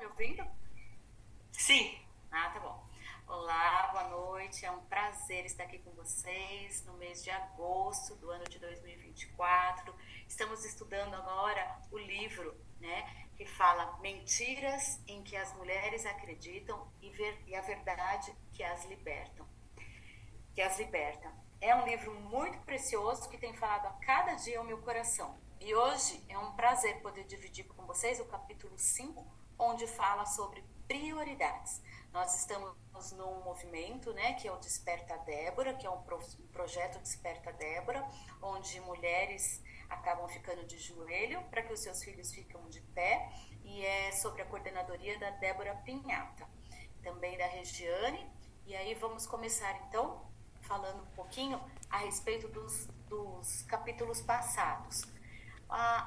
ouvindo? Sim, Ah, tá bom. Olá, boa noite. É um prazer estar aqui com vocês no mês de agosto do ano de 2024. Estamos estudando agora o livro, né, que fala Mentiras em que as mulheres acreditam e a verdade que as liberta. É um livro muito precioso que tem falado a cada dia ao meu coração. E hoje é um prazer poder dividir com vocês o capítulo 5, onde fala sobre prioridades. Nós estamos num movimento, né, que é o Desperta Débora, que é um projeto Desperta Débora, onde mulheres acabam ficando de joelho para que os seus filhos ficam de pé, e é sobre a coordenadoria da Débora Pinhata, também da Regiane. E aí vamos começar então falando um pouquinho a respeito dos capítulos passados.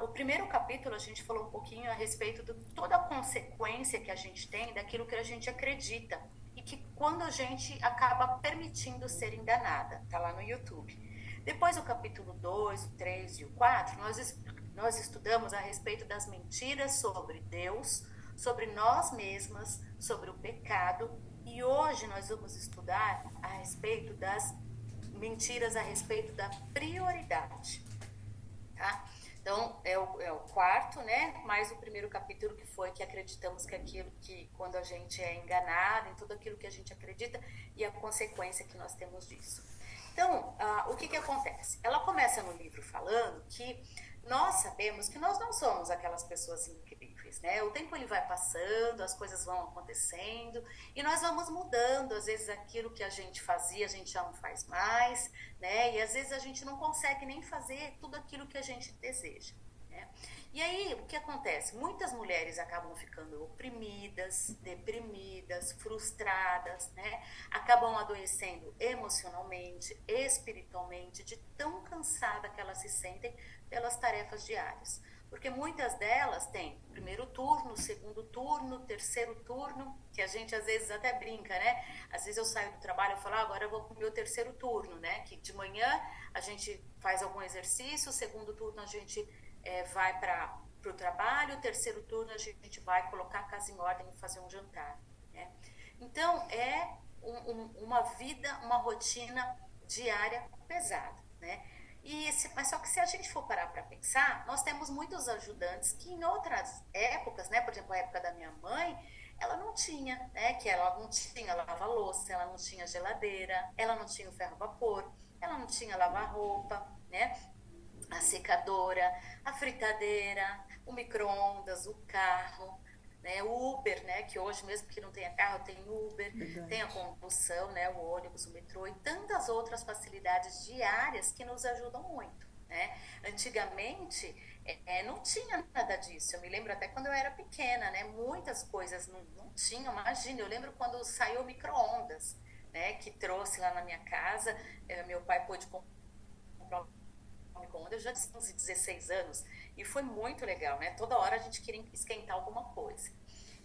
O primeiro capítulo a gente falou um pouquinho a respeito de toda a consequência que a gente tem daquilo que a gente acredita e que quando a gente acaba permitindo ser enganada, tá lá no YouTube. Depois o capítulo 2, o 3 e o 4, nós estudamos a respeito das mentiras sobre Deus, sobre nós mesmas, sobre o pecado, e hoje nós vamos estudar a respeito das mentiras a respeito da prioridade, tá? Então, é o quarto, né? Mais o primeiro capítulo que foi que acreditamos que aquilo que, quando a gente é enganado em tudo aquilo que a gente acredita e a consequência que nós temos disso. Então, o que acontece? Ela começa no livro falando que nós sabemos que nós não somos aquelas pessoas incríveis, né? O tempo ele vai passando, as coisas vão acontecendo e nós vamos mudando. Às vezes aquilo que a gente fazia, a gente já não faz mais, né? E às vezes a gente não consegue nem fazer tudo aquilo que a gente deseja, né? E aí, o que acontece? Muitas mulheres acabam ficando oprimidas, deprimidas, frustradas, né? Acabam adoecendo emocionalmente, espiritualmente, de tão cansada que elas se sentem pelas tarefas diárias. Porque muitas delas têm primeiro turno, segundo turno, terceiro turno, que a gente às vezes até brinca, né? Às vezes eu saio do trabalho e falo, agora eu vou para o meu terceiro turno, né? Que de manhã a gente faz algum exercício, segundo turno a gente vai para o trabalho, o terceiro turno a gente vai colocar a casa em ordem e fazer um jantar, né? Então é uma vida, uma rotina diária pesada, né? Mas só que se a gente for parar para pensar, nós temos muitos ajudantes que em outras épocas, né, por exemplo, a época da minha mãe, ela não tinha, né, que ela não tinha lava-louça, ela não tinha geladeira, ela não tinha o ferro a vapor, ela não tinha lavar-roupa, né, a secadora, a fritadeira, o micro-ondas, o carro, né, o Uber, né, que hoje mesmo que não tenha carro tem Uber, tem a verdade. condução, né, o ônibus, o metrô e tantas outras facilidades diárias que nos ajudam muito, né? Antigamente não tinha nada disso. Eu me lembro até quando eu era pequena, né, muitas coisas não tinham. Imagina, eu lembro quando saiu o micro-ondas, né, que trouxe lá na minha casa, meu pai pôde comprar micro-ondas, eu já tinha 15, 16 anos, e foi muito legal, né? Toda hora a gente queria esquentar alguma coisa.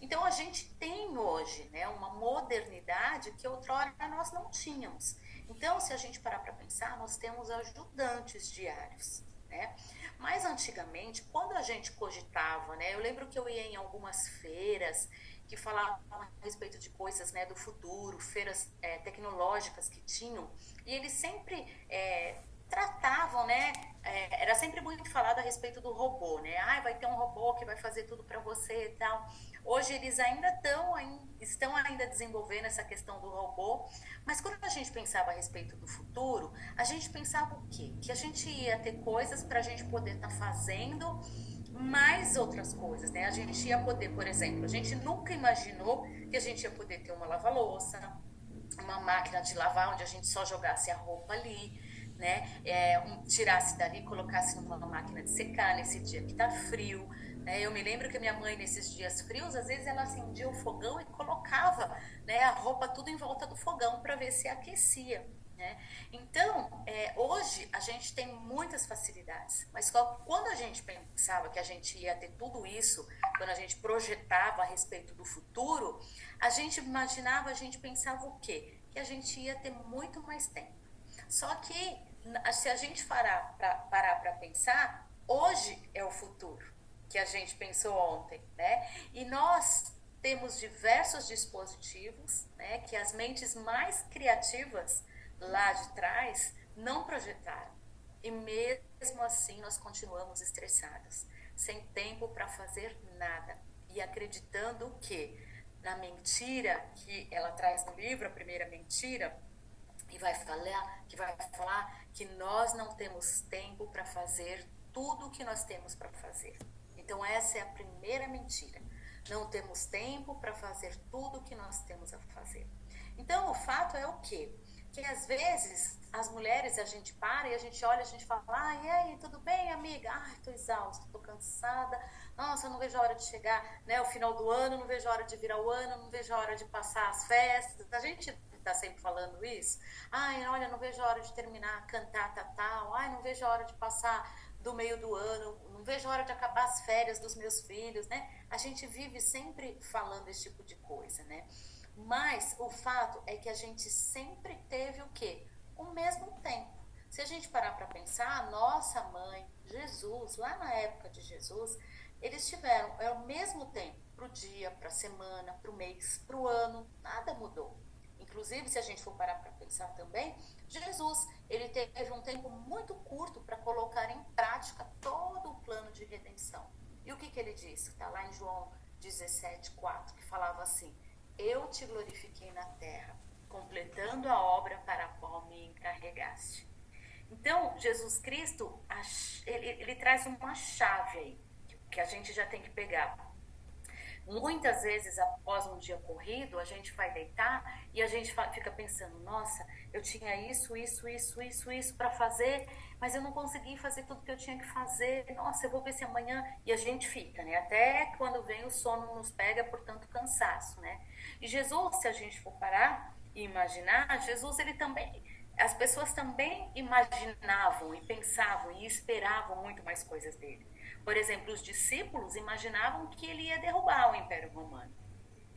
Então a gente tem hoje, né, uma modernidade que outrora nós não tínhamos. Então, se a gente parar para pensar, nós temos ajudantes diários, né? Mas antigamente, quando a gente cogitava, né, eu lembro que eu ia em algumas feiras que falavam a respeito de coisas, né, do futuro, feiras tecnológicas que tinham, e eles sempre tratavam, né? Era sempre muito falado a respeito do robô, né? Ah, vai ter um robô que vai fazer tudo para você e tal. Hoje eles ainda estão ainda desenvolvendo essa questão do robô, mas quando a gente pensava a respeito do futuro, a gente pensava o quê? Que a gente ia ter coisas para a gente poder estar fazendo mais outras coisas, né? A gente ia poder, por exemplo, a gente nunca imaginou que a gente ia poder ter uma lava-louça, uma máquina de lavar onde a gente só jogasse a roupa ali, né? Tirasse dali, colocasse numa máquina de secar nesse dia que tá frio, né? Eu me lembro que minha mãe nesses dias frios, às vezes ela acendia o fogão e colocava, né, a roupa tudo em volta do fogão para ver se aquecia. Né? Então, hoje a gente tem muitas facilidades, mas quando a gente pensava que a gente ia ter tudo isso, quando a gente projetava a respeito do futuro, a gente imaginava, a gente pensava o quê? Que a gente ia ter muito mais tempo. Só que se a gente parar para pensar, hoje é o futuro que a gente pensou ontem, né? E nós temos diversos dispositivos, né, que as mentes mais criativas lá de trás não projetaram. E mesmo assim nós continuamos estressadas, sem tempo para fazer nada. E acreditando que na mentira que ela traz no livro, a primeira mentira, e vai falar que nós não temos tempo para fazer tudo o que nós temos para fazer. Então essa é a primeira mentira. Não temos tempo para fazer tudo o que nós temos a fazer. Então o fato é o quê? Que às vezes as mulheres, a gente para e a gente olha, a gente fala, e aí, tudo bem, amiga? Ai, tô exausta, tô cansada, nossa, eu não vejo a hora de chegar, né, o final do ano, não vejo a hora de virar o ano, não vejo a hora de passar as festas. A gente tá sempre falando isso. Ai, olha, não vejo a hora de terminar a cantata tal, ai, não vejo a hora de passar do meio do ano, não vejo a hora de acabar as férias dos meus filhos, né? A gente vive sempre falando esse tipo de coisa, né? Mas o fato é que a gente sempre teve o quê? O mesmo tempo. Se a gente parar para pensar, a nossa mãe, Jesus, lá na época de Jesus, eles tiveram o mesmo tempo para o dia, para a semana, para o mês, para o ano, nada mudou. Inclusive, se a gente for parar para pensar também, Jesus, ele teve um tempo muito curto para colocar em prática todo o plano de redenção. E o que ele disse? Está lá em João 17:4, que falava assim: eu te glorifiquei na terra, completando a obra para a qual me encarregaste. Então, Jesus Cristo, ele traz uma chave aí, que a gente já tem que pegar. Muitas vezes, após um dia corrido, a gente vai deitar e a gente fica pensando, nossa, eu tinha isso para fazer, mas eu não consegui fazer tudo que eu tinha que fazer. Nossa, eu vou ver se amanhã... E a gente fica, né? Até quando vem o sono nos pega por tanto cansaço, né? E Jesus, se a gente for parar e imaginar, Jesus, ele também... As pessoas também imaginavam e pensavam e esperavam muito mais coisas dele. Por exemplo, os discípulos imaginavam que ele ia derrubar o Império Romano,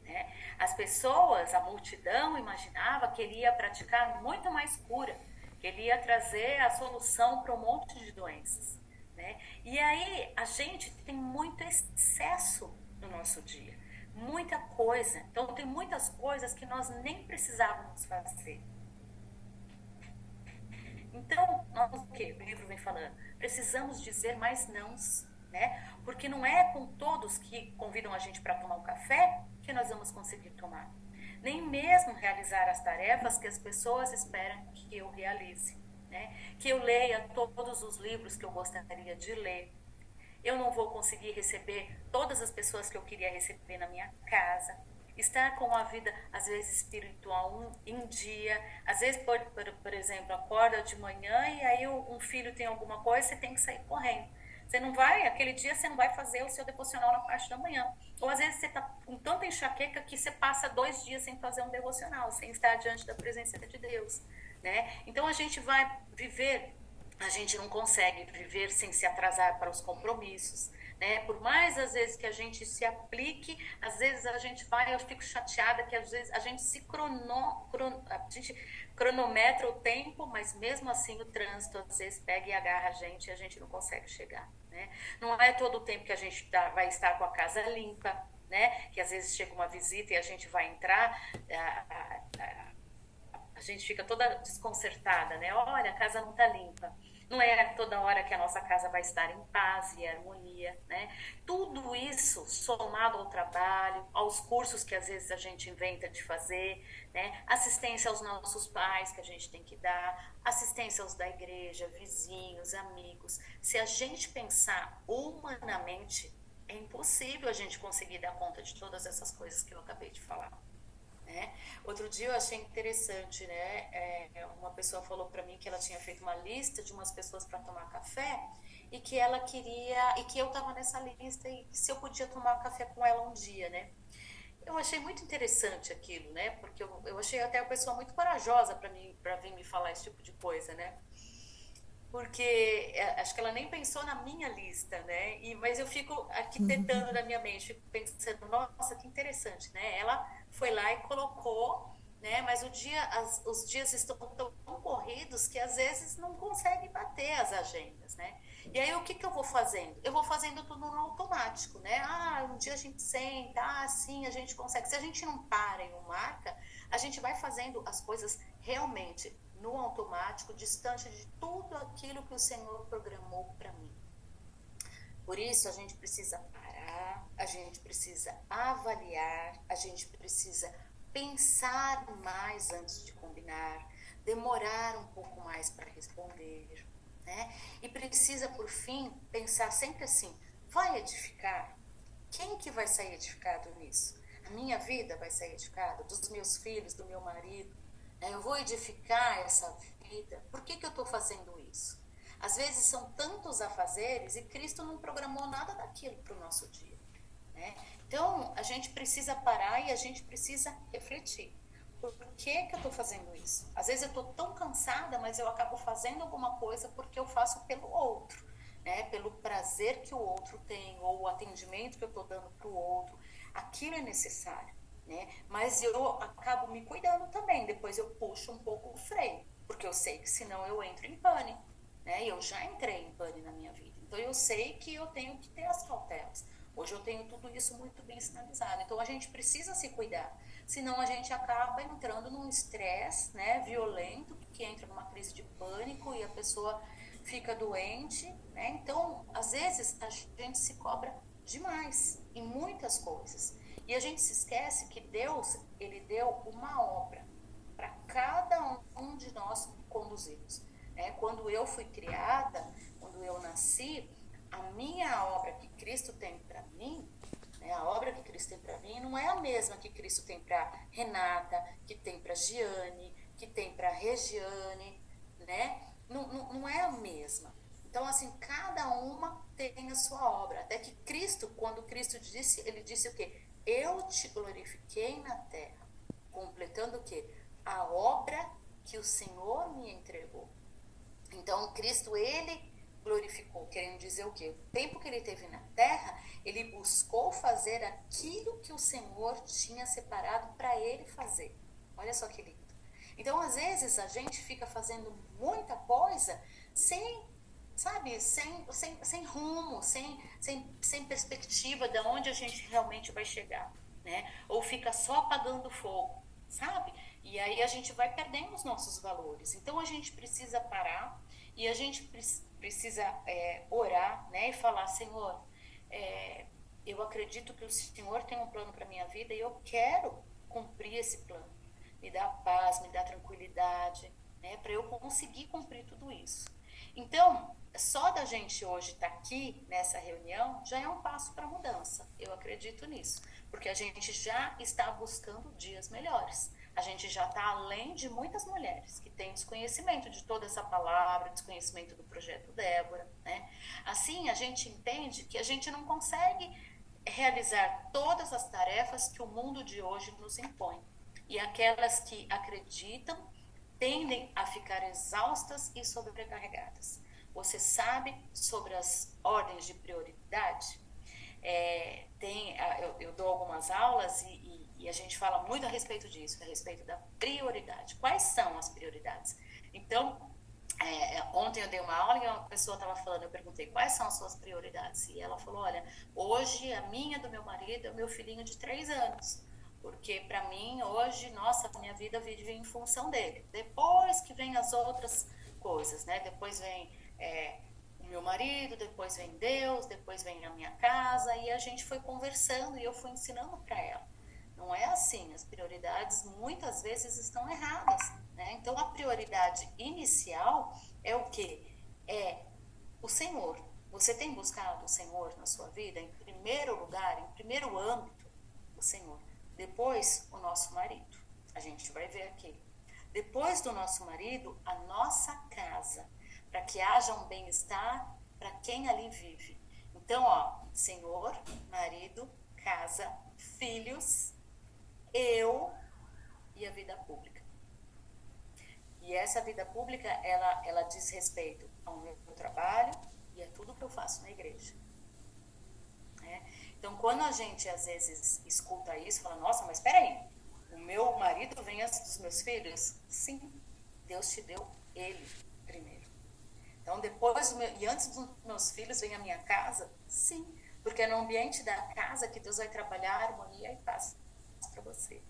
né? As pessoas, a multidão, imaginava que ele ia praticar muito mais cura, que ele ia trazer a solução para um monte de doenças, né? E aí a gente tem muito excesso no nosso dia, muita coisa. Então tem muitas coisas que nós nem precisávamos fazer. Então, nós, o que o livro vem falando? Precisamos dizer mais nãos, né? Porque não é com todos que convidam a gente para tomar um café que nós vamos conseguir tomar. Nem mesmo realizar as tarefas que as pessoas esperam que eu realize, né? Que eu leia todos os livros que eu gostaria de ler. Eu não vou conseguir receber todas as pessoas que eu queria receber na minha casa. Estar com a vida, às vezes, espiritual em dia. Às vezes, por exemplo, acorda de manhã e aí um filho tem alguma coisa, você tem que sair correndo. Você não vai, aquele dia você não vai fazer o seu devocional na parte da manhã. Ou às vezes você está com tanta enxaqueca que você passa 2 dias sem fazer um devocional, sem estar diante da presença de Deus, né? Então a gente vai viver, a gente não consegue viver sem se atrasar para os compromissos, né? Por mais às vezes que a gente se aplique, às vezes a gente vai, eu fico chateada que às vezes a gente a gente cronometra o tempo, mas mesmo assim o trânsito às vezes pega e agarra a gente e a gente não consegue chegar, né? Não é todo o tempo que a gente vai estar com a casa limpa, né? Que às vezes chega uma visita e a gente vai entrar, a gente fica toda desconcertada, né? Olha, a casa não está limpa. Não é toda hora que a nossa casa vai estar em paz e harmonia, né? Tudo isso somado ao trabalho, aos cursos que às vezes a gente inventa de fazer, né? Assistência aos nossos pais que a gente tem que dar, assistência aos da igreja, vizinhos, amigos. Se a gente pensar humanamente, é impossível a gente conseguir dar conta de todas essas coisas que eu acabei de falar, né? Outro dia eu achei interessante, né? Uma pessoa falou para mim que ela tinha feito uma lista de umas pessoas para tomar café e que ela queria, e que eu estava nessa lista e se eu podia tomar café com ela um dia, né? Eu achei muito interessante aquilo, né? Porque eu achei até a pessoa muito corajosa para vir me falar esse tipo de coisa, né? Porque acho que ela nem pensou na minha lista, né? Mas eu fico arquitetando na minha mente, fico pensando, nossa, que interessante, né? Ela foi lá e colocou, né? Mas os dias estão tão corridos que às vezes não consegue bater as agendas, né? E aí, o que eu vou fazendo? Eu vou fazendo tudo no automático, né? Um dia a gente senta, sim, a gente consegue. Se a gente não para e não marca, a gente vai fazendo as coisas realmente no automático, distante de tudo aquilo que o Senhor programou para mim. Por isso, a gente precisa parar, a gente precisa avaliar, a gente precisa pensar mais antes de combinar, demorar um pouco mais para responder, né? E precisa, por fim, pensar sempre assim: vai edificar? Quem que vai sair edificado nisso? A minha vida vai sair edificada? Dos meus filhos, do meu marido? Eu vou edificar essa vida? Por que eu estou fazendo isso? Às vezes são tantos afazeres e Cristo não programou nada daquilo para o nosso dia, né? Então, a gente precisa parar e a gente precisa refletir. Por que eu estou fazendo isso? Às vezes eu estou tão cansada, mas eu acabo fazendo alguma coisa porque eu faço pelo outro, né? Pelo prazer que o outro tem, ou o atendimento que eu estou dando para o outro. Aquilo é necessário, né? Mas eu acabo me cuidando também. Depois eu puxo um pouco o freio, porque eu sei que senão eu entro em pane, né? Eu já entrei em pane na minha vida. Então eu sei que eu tenho que ter as cautelas. Hoje eu tenho tudo isso muito bem sinalizado. Então a gente precisa se cuidar, senão a gente acaba entrando num estresse, né, violento, que entra numa crise de pânico e a pessoa fica doente, né? Então, às vezes a gente se cobra demais em muitas coisas. E a gente se esquece que Deus, ele deu uma obra para cada um de nós conduzirmos, né? Quando eu fui criada, quando eu nasci, a minha obra que Cristo tem para mim, né, a obra que Cristo tem para mim não é a mesma que Cristo tem para Renata, que tem para Giane, que tem para Regiane, né? Não é a mesma. Então, assim, cada uma tem a sua obra. Até que Cristo, quando Cristo disse, ele disse o quê? Eu te glorifiquei na terra, completando o quê? A obra que o Senhor me entregou. Então, Cristo, ele glorificou, querendo dizer o quê? O tempo que ele teve na terra, ele buscou fazer aquilo que o Senhor tinha separado para ele fazer. Olha só que lindo. Então, às vezes, a gente fica fazendo muita coisa sem, sabe, sem rumo, sem perspectiva de onde a gente realmente vai chegar, né? Ou fica só apagando fogo, sabe? E aí a gente vai perdendo os nossos valores. Então, a gente precisa parar e a gente precisa orar, né? E falar: Senhor, eu acredito que o Senhor tem um plano para minha vida e eu quero cumprir esse plano. Me dá paz, me dá tranquilidade, né? Para eu conseguir cumprir tudo isso. Então, só da gente hoje estar aqui nessa reunião já é um passo para a mudança. Eu acredito nisso, porque a gente já está buscando dias melhores. A gente já está além de muitas mulheres que têm desconhecimento de toda essa palavra, desconhecimento do projeto Débora, né? Assim, a gente entende que a gente não consegue realizar todas as tarefas que o mundo de hoje nos impõe. E aquelas que acreditam tendem a ficar exaustas e sobrecarregadas. Você sabe sobre as ordens de prioridade? Eu dou algumas aulas e a gente fala muito a respeito disso, a respeito da prioridade. Quais são as prioridades? Então, ontem eu dei uma aula e uma pessoa estava falando, eu perguntei quais são as suas prioridades, e ela falou: olha, hoje a minha, do meu marido, é o meu filhinho de 3 anos, porque para mim hoje, nossa, a minha vida vive em função dele. Depois que vem as outras coisas, né? Depois vem o meu marido, depois vem Deus, depois vem a minha casa, e a gente foi conversando e eu fui ensinando para ela. Não é assim, as prioridades muitas vezes estão erradas, né? Então, a prioridade inicial é o quê? É o Senhor. Você tem buscado o Senhor na sua vida? Em primeiro lugar, em primeiro âmbito, o Senhor. Depois, o nosso marido. A gente vai ver aqui. Depois do nosso marido, a nossa casa, para que haja um bem-estar para quem ali vive. Então, Senhor, marido, casa, filhos, eu e a vida pública. E essa vida pública, ela diz respeito ao meu trabalho e a tudo que eu faço na igreja. Então, quando a gente às vezes escuta isso, fala: nossa, mas espera aí, o meu marido vem antes dos meus filhos? Sim, Deus te deu ele primeiro. Então, depois e antes dos meus filhos vem a minha casa? Sim, porque é no ambiente da casa que Deus vai trabalhar a harmonia e paz para você.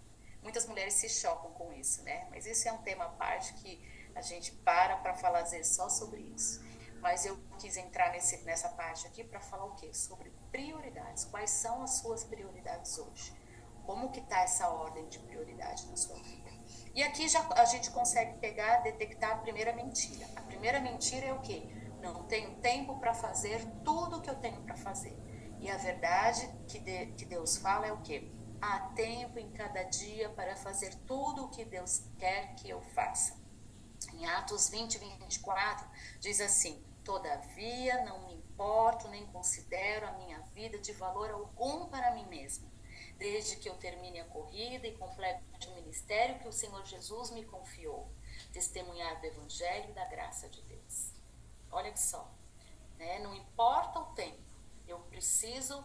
Muitas mulheres se chocam com isso, né? Mas isso é um tema à parte que a gente para falar às vezes só sobre isso. Mas eu quis entrar nessa parte aqui para falar o quê? Sobre prioridades. Quais são as suas prioridades hoje? Como que está essa ordem de prioridade na sua vida? E aqui já a gente consegue pegar, detectar a primeira mentira. A primeira mentira é o quê? Não tenho tempo para fazer tudo o que eu tenho para fazer. E a verdade que Deus fala é o quê? Há tempo em cada dia para fazer tudo o que Deus quer que eu faça. Em Atos 20, 24, diz assim: todavia não me importo nem considero a minha vida de valor algum para mim mesmo, desde que eu termine a corrida e complete o ministério que o Senhor Jesus me confiou, testemunhar do Evangelho e da graça de Deus. Olha só, né? Não importa o tempo, eu preciso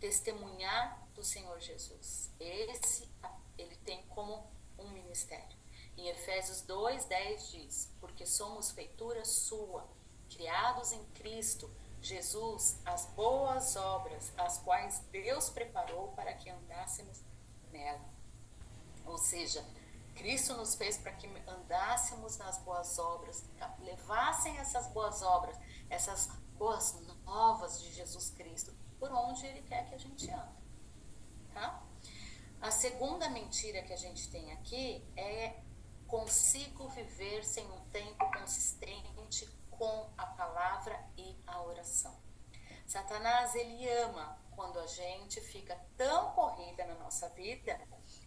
testemunhar do Senhor Jesus. Ele tem como um ministério. Em Efésios 2:10 diz: porque somos feitura sua, criados em Cristo Jesus, as boas obras, as quais Deus preparou para que andássemos nela. Ou seja, Cristo nos fez para que andássemos nas boas obras, levassem essas boas obras, essas boas novas de Jesus Cristo, por onde Ele quer que a gente ande. Tá? A segunda mentira que a gente tem aqui é: consigo viver sem um tempo consistente com a palavra e a oração. Satanás, ele ama quando a gente fica tão corrida na nossa vida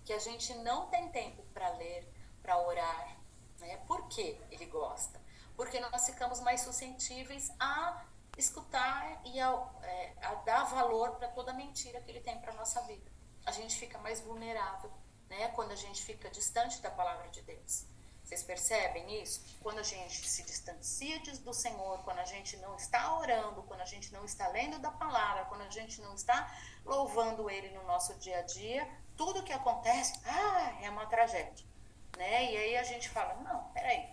que a gente não tem tempo para ler, para orar, né? Por que ele gosta? Porque nós ficamos mais suscetíveis a escutar e a dar valor para toda mentira que ele tem para nossa vida. A gente fica mais vulnerável, né? Quando a gente fica distante da palavra de Deus. Vocês percebem isso? Quando a gente se distancia do Senhor, quando a gente não está orando, quando a gente não está lendo da palavra, quando a gente não está louvando Ele no nosso dia a dia, tudo que acontece, é uma tragédia, né? E aí a gente fala: não, peraí,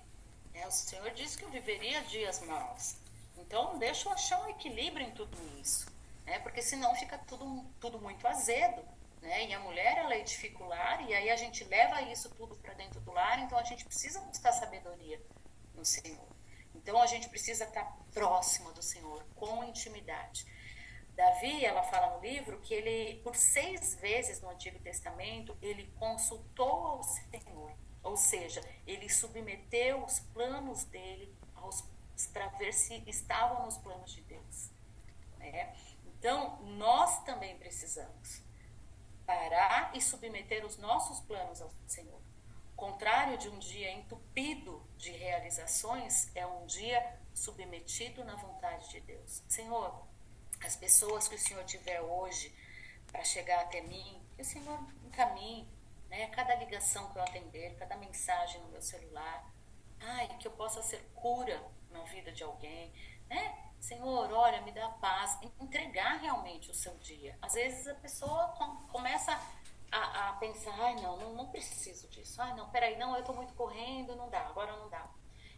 o Senhor disse que eu viveria dias maus, então deixa eu achar um equilíbrio em tudo isso, né? Porque senão fica tudo muito azedo. Né? E a mulher, ela é dificular, e aí a gente leva isso tudo para dentro do lar, então a gente precisa buscar sabedoria no Senhor. Então a gente precisa estar próxima do Senhor, com intimidade. Davi, ela fala no livro que ele, por 6 vezes no Antigo Testamento, ele consultou ao Senhor, ou seja, ele submeteu os planos dele para ver se estavam nos planos de Deus. Né? Então, nós também precisamos parar e submeter os nossos planos ao Senhor. O contrário de um dia entupido de realizações é um dia submetido na vontade de Deus. Senhor, as pessoas que o Senhor tiver hoje para chegar até mim, que o Senhor encaminhe, né? Cada ligação que eu atender, cada mensagem no meu celular, que eu possa ser cura na vida de alguém, né? Senhor, olha, me dá paz. Entregar realmente o seu dia. Às vezes a pessoa começa a pensar: não preciso disso. Não, peraí, não, eu tô muito correndo, não dá, agora não dá.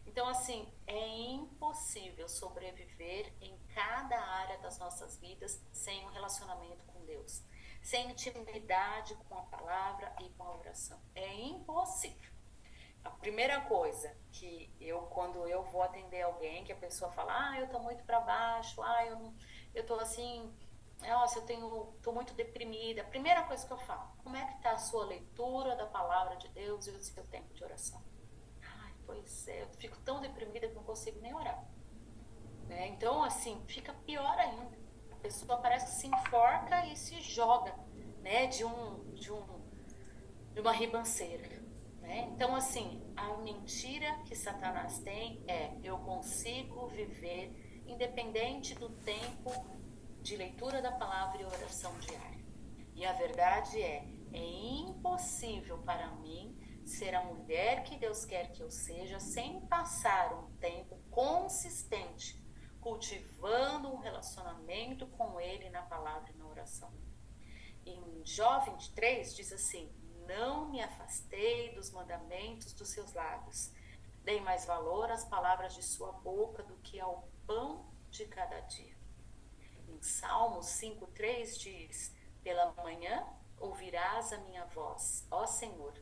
Então, assim, é impossível sobreviver em cada área das nossas vidas sem um relacionamento com Deus, sem intimidade com a palavra e com a oração. É impossível. A primeira coisa que quando eu vou atender alguém, que a pessoa fala: eu tô muito para baixo, eu tô assim, nossa, tô muito deprimida. A primeira coisa que eu falo: como é que tá a sua leitura da palavra de Deus e o seu tempo de oração? Pois é, eu fico tão deprimida que não consigo nem orar. Né? Então, assim, fica pior ainda. A pessoa parece que se enforca e se joga, né, de uma ribanceira. Né? Então, assim, a mentira que Satanás tem é: eu consigo viver independente do tempo de leitura da palavra e oração diária. E a verdade é impossível para mim ser a mulher que Deus quer que eu seja sem passar um tempo consistente cultivando um relacionamento com Ele na palavra e na oração. Em Jó 23 diz assim: não me afastei dos mandamentos dos seus lábios, Dei mais valor às palavras de sua boca do que ao pão de cada dia. Em Salmos 5:3 diz: pela manhã ouvirás a minha voz, ó Senhor.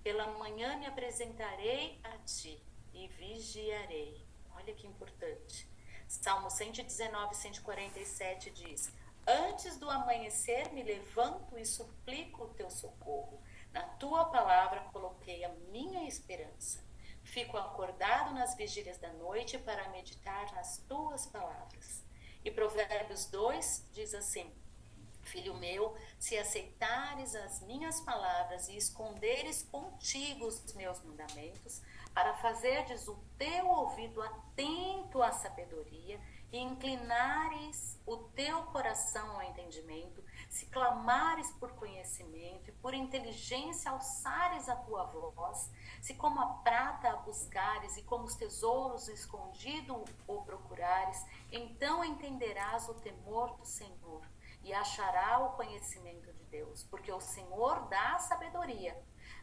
Pela manhã me apresentarei a ti e vigiarei. Olha que importante. Salmo 119, 147 diz: antes do amanhecer me levanto e suplico o teu socorro. Na tua palavra coloquei a minha esperança. Fico acordado nas vigílias da noite para meditar nas tuas palavras. E Provérbios 2 diz assim: filho meu, se aceitares as minhas palavras e esconderes contigo os meus mandamentos, para fazerdes o teu ouvido atento à sabedoria e inclinares o teu coração ao entendimento, se clamares por conhecimento e por inteligência alçares a tua voz, se como a prata a buscares e como os tesouros escondido o procurares, então entenderás o temor do Senhor e achará o conhecimento de Deus, porque o Senhor dá a sabedoria,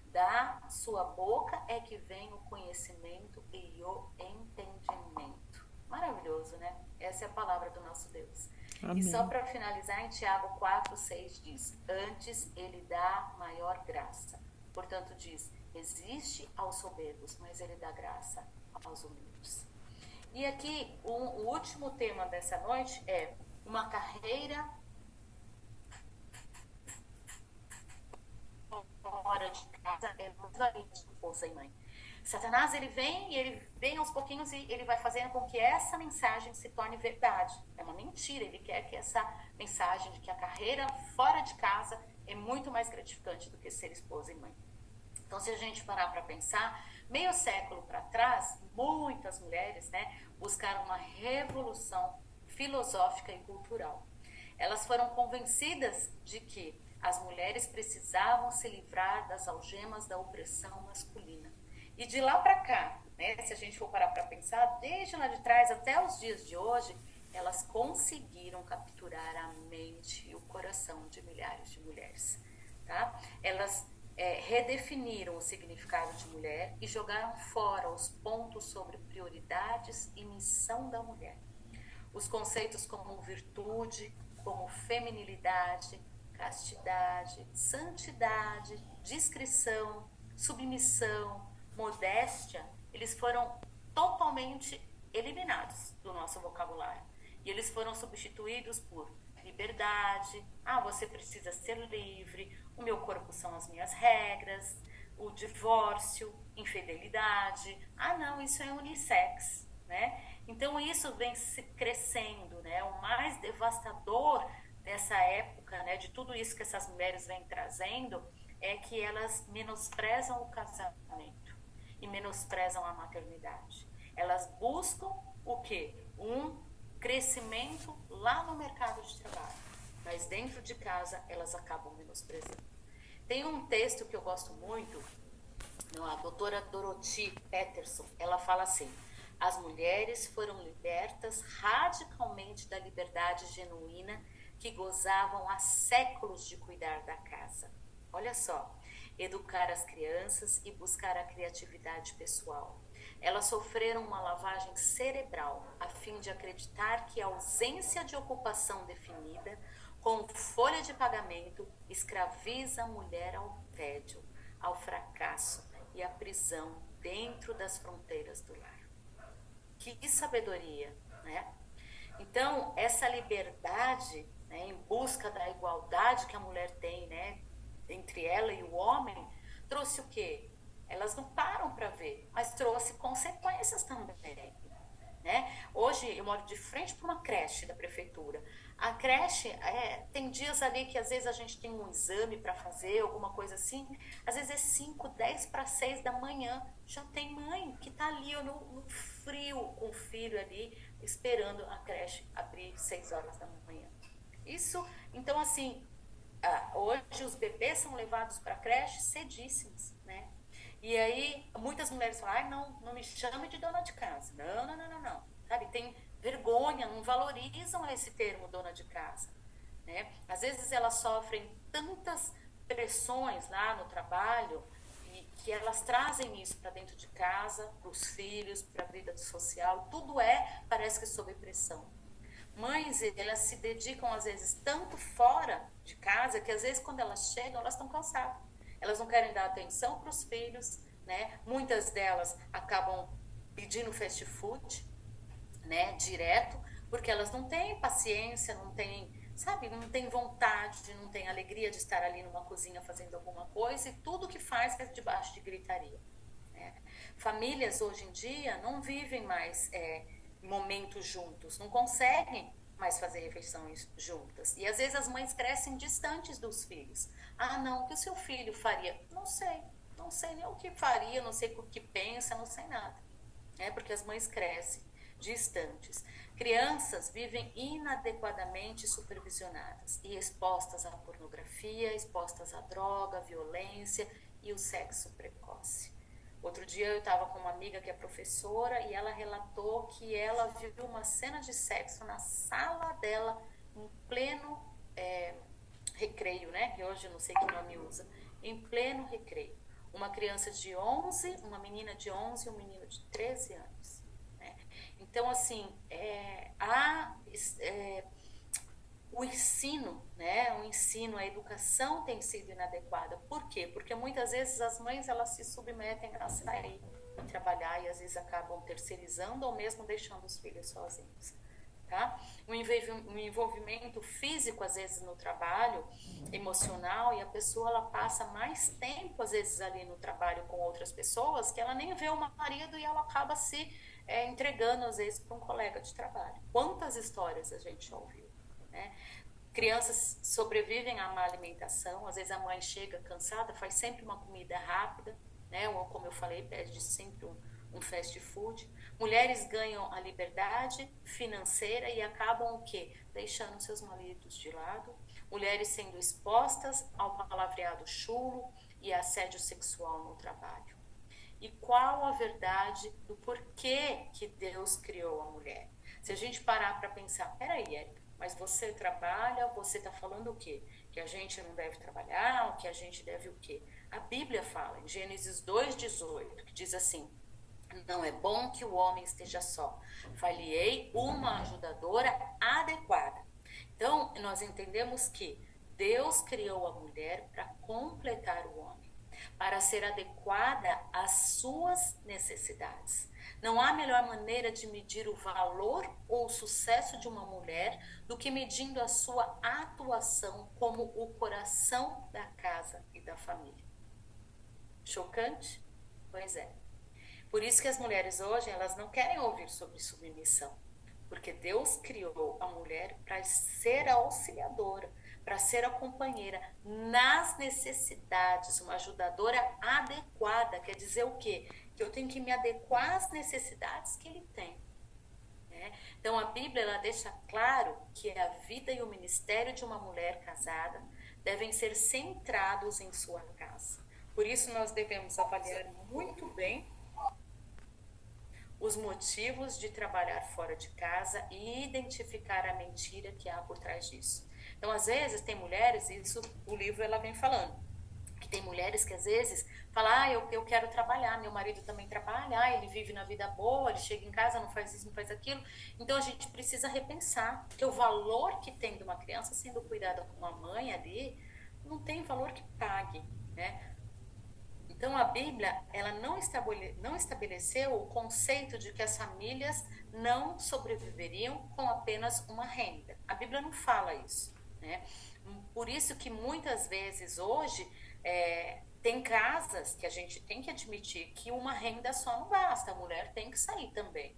da sua boca é que vem o conhecimento e o entendimento. Maravilhoso, né? Essa é a palavra do nosso Deus. Amém. E só para finalizar, em Tiago 4:6 diz: antes ele dá maior graça. Portanto diz: resiste aos soberbos, mas ele dá graça aos humildes. E aqui o último tema dessa noite é uma carreira fora de casa é mais esposa e mãe. Satanás, ele vem aos pouquinhos e ele vai fazendo com que essa mensagem se torne verdade. É uma mentira, ele quer que essa mensagem de que a carreira fora de casa é muito mais gratificante do que ser esposa e mãe. Então, se a gente parar para pensar, meio século para trás, muitas mulheres, buscaram uma revolução filosófica e cultural. Elas foram convencidas de que as mulheres precisavam se livrar das algemas da opressão masculina. E de lá para cá, se a gente for parar para pensar, desde lá de trás até os dias de hoje, elas conseguiram capturar a mente e o coração de milhares de mulheres. Tá? Elas redefiniram o significado de mulher e jogaram fora os pontos sobre prioridades e missão da mulher. Os conceitos como virtude, como feminilidade, castidade, santidade, discrição, submissão, modéstia, eles foram totalmente eliminados do nosso vocabulário. E eles foram substituídos por liberdade, você precisa ser livre, o meu corpo são as minhas regras, o divórcio, infidelidade, não, isso é unissex, Então isso vem se crescendo, O mais devastador dessa época, de tudo isso que essas mulheres vêm trazendo, é que elas menosprezam o casamento e menosprezam a maternidade. Elas buscam o quê? Um crescimento lá no mercado de trabalho, mas dentro de casa elas acabam menosprezando. Tem um texto que eu gosto muito, a doutora Dorothy Peterson, ela fala assim: as mulheres foram libertas radicalmente da liberdade genuína que gozavam há séculos de cuidar da casa. Olha só, educar as crianças e buscar a criatividade pessoal. Elas sofreram uma lavagem cerebral a fim de acreditar que a ausência de ocupação definida com folha de pagamento escraviza a mulher ao tédio, ao fracasso e à prisão dentro das fronteiras do lar. Que sabedoria, Então, essa liberdade, em busca da igualdade que a mulher tem, entre ela e o homem, trouxe o quê? Elas não param para ver, mas trouxe consequências também, Hoje eu moro de frente para uma creche da prefeitura. A creche, tem dias ali que às vezes a gente tem um exame para fazer, alguma coisa assim, às vezes é 5, 10 para 6 da manhã, já tem mãe que está ali no frio com o filho ali, esperando a creche abrir 6 horas da manhã. Isso, então assim, hoje os bebês são levados para a creche cedíssimos, E aí, muitas mulheres falam, não me chame de dona de casa. Não. Sabe, tem vergonha, não valorizam esse termo dona de casa, Às vezes elas sofrem tantas pressões lá no trabalho que elas trazem isso para dentro de casa, para os filhos, para a vida social, tudo parece que sob pressão. Mães, elas se dedicam às vezes tanto fora de casa que às vezes quando elas chegam, elas estão cansadas. Elas não querem dar atenção para os filhos, né? Muitas delas acabam pedindo fast food, né, direto, porque elas não têm paciência, não têm, sabe, não têm vontade, não têm alegria de estar ali numa cozinha fazendo alguma coisa, e tudo que faz é debaixo de gritaria, né? Famílias hoje em dia não vivem mais momentos juntos, não conseguem mais fazer refeições juntas. E às vezes as mães crescem distantes dos filhos. Ah, não, o que o seu filho faria? Não sei nem o que faria, não sei o que pensa, não sei nada. Porque as mães crescem distantes. Crianças vivem inadequadamente supervisionadas e expostas à pornografia, expostas à droga, à violência e o sexo precoce. Outro dia eu estava com uma amiga que é professora e ela relatou que ela viu uma cena de sexo na sala dela em pleno recreio, né? Que hoje eu não sei que nome usa. Em pleno recreio. Uma criança de 11, uma menina de 11 e um menino de 13 anos. Né? Então, assim, o ensino, né? O ensino, a educação tem sido inadequada. Por quê? Porque muitas vezes as mães elas se submetem a sair e trabalhar e às vezes acabam terceirizando ou mesmo deixando os filhos sozinhos. Tá? Um envolvimento físico às vezes no trabalho, emocional, e a pessoa ela passa mais tempo às vezes ali no trabalho com outras pessoas que ela nem vê o marido e ela acaba se entregando às vezes para um colega de trabalho. Quantas histórias a gente já ouviu, né? Crianças sobrevivem à má alimentação, às vezes a mãe chega cansada, faz sempre uma comida rápida, né? Ou como eu falei, pede sempre um fast food. Mulheres ganham a liberdade financeira e acabam o quê? Deixando seus maridos de lado. Mulheres sendo expostas ao palavreado chulo e assédio sexual no trabalho. E qual a verdade do porquê que Deus criou a mulher? Se a gente parar para pensar, peraí, Érica, mas você trabalha, você está falando o quê? Que a gente não deve trabalhar, que a gente deve o quê? A Bíblia fala, em Gênesis 2,18, que diz assim: não é bom que o homem esteja só. Far-lhe-ei uma ajudadora adequada. Então, nós entendemos que Deus criou a mulher para completar o homem, para ser adequada às suas necessidades. Não há melhor maneira de medir o valor ou o sucesso de uma mulher do que medindo a sua atuação como o coração da casa e da família. Chocante? Pois é. Por isso que as mulheres hoje, elas não querem ouvir sobre submissão. Porque Deus criou a mulher para ser a auxiliadora, para ser a companheira nas necessidades, uma ajudadora adequada. Quer dizer o quê? Que eu tenho que me adequar às necessidades que ele tem. Né? Então a Bíblia ela deixa claro que a vida e o ministério de uma mulher casada devem ser centrados em sua casa. Por isso nós devemos avaliar muito bem os motivos de trabalhar fora de casa e identificar a mentira que há por trás disso. Então, às vezes, tem mulheres, isso o livro ela vem falando, que tem mulheres que às vezes falam, eu quero trabalhar, meu marido também trabalha, ele vive na vida boa, ele chega em casa, não faz isso, não faz aquilo. Então, a gente precisa repensar, que o valor que tem de uma criança sendo cuidada com uma mãe ali, não tem valor que pague, né? Então, a Bíblia ela não estabeleceu o conceito de que as famílias não sobreviveriam com apenas uma renda. A Bíblia não fala isso, né? Por isso que muitas vezes hoje tem casas que a gente tem que admitir que uma renda só não basta, a mulher tem que sair também,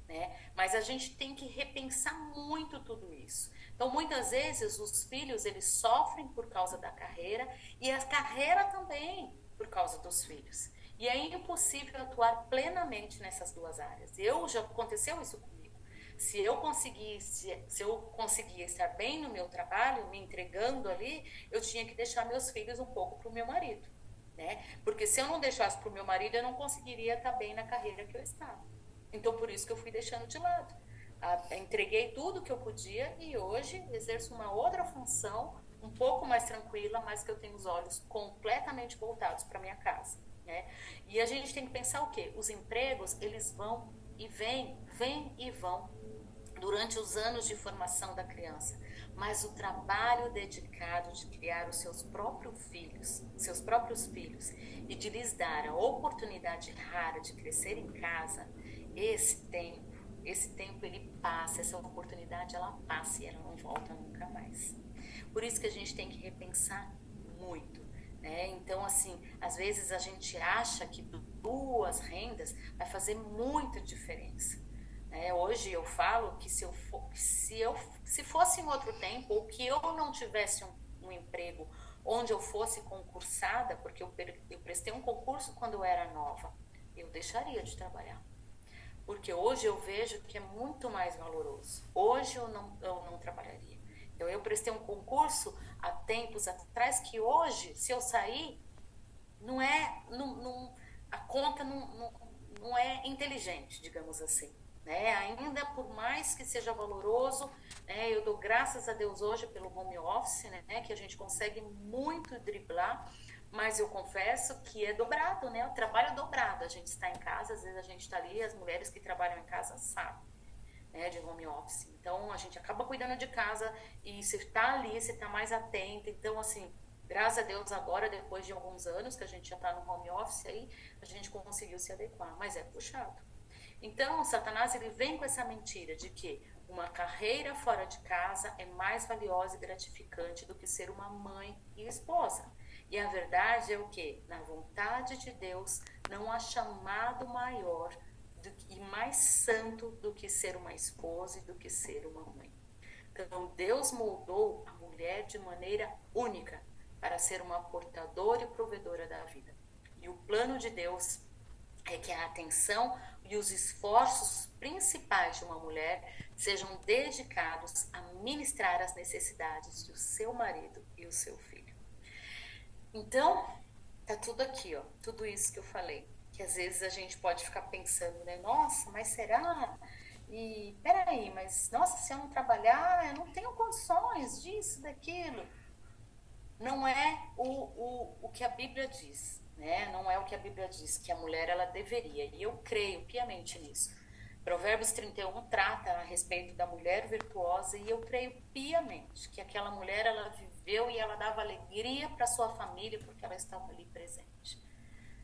né? Mas a gente tem que repensar muito tudo isso. Então, muitas vezes os filhos eles sofrem por causa da carreira e a carreira também por causa dos filhos. E é impossível atuar plenamente nessas duas áreas. Já aconteceu isso comigo. Se eu conseguia estar bem no meu trabalho, me entregando ali, eu tinha que deixar meus filhos um pouco para o meu marido, né? Porque se eu não deixasse para o meu marido, eu não conseguiria estar bem na carreira que eu estava. Então, por isso que eu fui deixando de lado. Entreguei tudo que eu podia e hoje exerço uma outra função um pouco mais tranquila, mas que eu tenho os olhos completamente voltados para minha casa. né? E a gente tem que pensar o quê? Os empregos, eles vão e vêm e vão durante os anos de formação da criança, mas o trabalho dedicado de criar os seus próprios filhos, e de lhes dar a oportunidade rara de crescer em casa, esse tempo ele passa, essa oportunidade ela passa e ela não volta nunca mais. Por isso que a gente tem que repensar muito, né? Então, assim, às vezes a gente acha que duas rendas vai fazer muita diferença. Hoje eu falo que se fosse em outro tempo, ou que eu não tivesse um emprego onde eu fosse concursada, porque eu prestei um concurso quando eu era nova, eu deixaria de trabalhar. Porque hoje eu vejo que é muito mais valoroso. Hoje eu não trabalharia. Então eu prestei um concurso há tempos atrás que hoje, se eu sair, não é, a conta não é inteligente, digamos assim. Né? Ainda por mais que seja valoroso, né? Eu dou graças a Deus hoje pelo home office, né? Que a gente consegue muito driblar, mas eu confesso que é dobrado, né? O trabalho é dobrado. A gente está em casa, às vezes a gente está ali, as mulheres que trabalham em casa sabem, né? De home office. Então a gente acaba cuidando de casa e você está ali, você está mais atenta. Então, assim, graças a Deus agora, depois de alguns anos que a gente já está no home office aí, a gente conseguiu se adequar, mas é puxado. Então, Satanás ele vem com essa mentira de que uma carreira fora de casa é mais valiosa e gratificante do que ser uma mãe e esposa. E a verdade é o quê? Na vontade de Deus, não há chamado maior e mais santo do que ser uma esposa e do que ser uma mãe. Então, Deus moldou a mulher de maneira única para ser uma portadora e provedora da vida. E o plano de Deus é que a atenção e os esforços principais de uma mulher sejam dedicados a ministrar as necessidades do seu marido e o seu filho. Então, tá tudo aqui, ó, tudo isso que eu falei, que às vezes a gente pode ficar pensando, né? Nossa, mas será? E peraí, mas nossa, se eu não trabalhar, eu não tenho condições disso, daquilo. Não é o que a Bíblia diz, né? Não é o que a Bíblia diz, que a mulher ela deveria, e eu creio piamente nisso. Provérbios 31 trata a respeito da mulher virtuosa e eu creio piamente que aquela mulher ela viveu e ela dava alegria para sua família porque ela estava ali presente,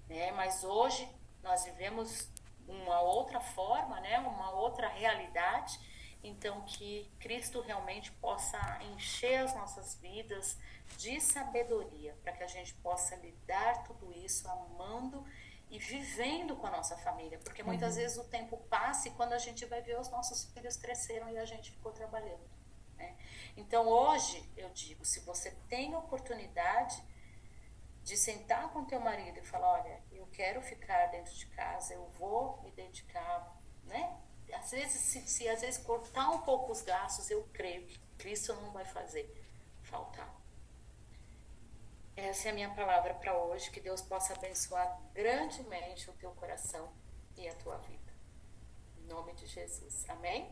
né? Mas hoje nós vivemos uma outra forma, né? Uma outra realidade. Então, que Cristo realmente possa encher as nossas vidas de sabedoria, para que a gente possa lidar tudo isso amando e vivendo com a nossa família, porque muitas vezes o tempo passa e quando a gente vai ver os nossos filhos cresceram e a gente ficou trabalhando, né? Então, hoje, eu digo, se você tem oportunidade de sentar com teu marido e falar, olha, eu quero ficar dentro de casa, eu vou me dedicar, né? Às vezes, se às vezes cortar um pouco os gastos, eu creio que Cristo não vai fazer faltar. Essa é a minha palavra para hoje, que Deus possa abençoar grandemente o teu coração e a tua vida. Em nome de Jesus. Amém?